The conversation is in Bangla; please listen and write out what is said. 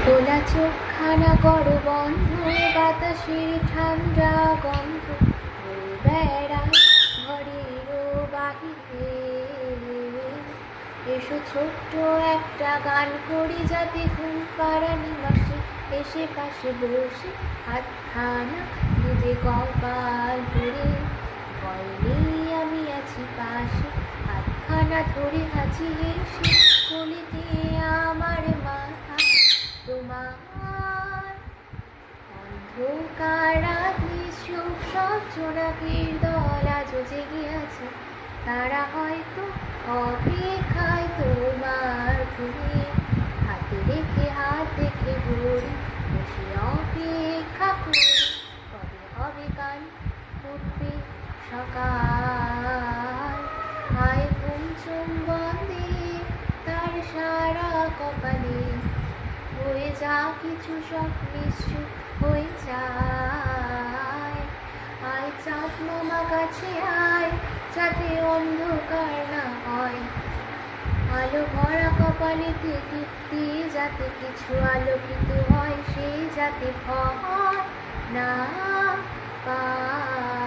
খোলা চোখখানা করো বন্ধ, বাতাসের ঠান্ডা গন্ধ বয়ে বেড়ায় ঘরেরও বাহিরে। এসো ছোট্ট একটা গান করি, যাতে ঘুম পাড়া নিমাসে এসে পাশে বসে হাতখানা দেবে কপাল ধরে। ভয় নেই, আমি আছি পাশে, হাতখানা ধরে আছি এসে কলিতে আমার মাথা তোমার। অন্ধকার রাত্রি চোখ সব জোনাকির দল আজও জেগে আছে, তারা হয়তো অপেক্ষায় তোমার ঘুরে। হাতে রেখে হাত দেখে ঘুরি, বসে অপেক্ষা করি কবে হবে কাল, উঠবে সকাল। হায় ঘুম চুম্বন দিয়ে তার সারা কপালে, হয়ে যা কিছু সব নিশ্চুপ হয়ে যায়। আয় চাঁদ মামা কাছে আয়, যাতে অন্ধকার না হয়। আলো ভরা কপালেতে দীপ্তি যাতে কিছু আলোকিত হয়, সেই যাতে ভয় না পায়।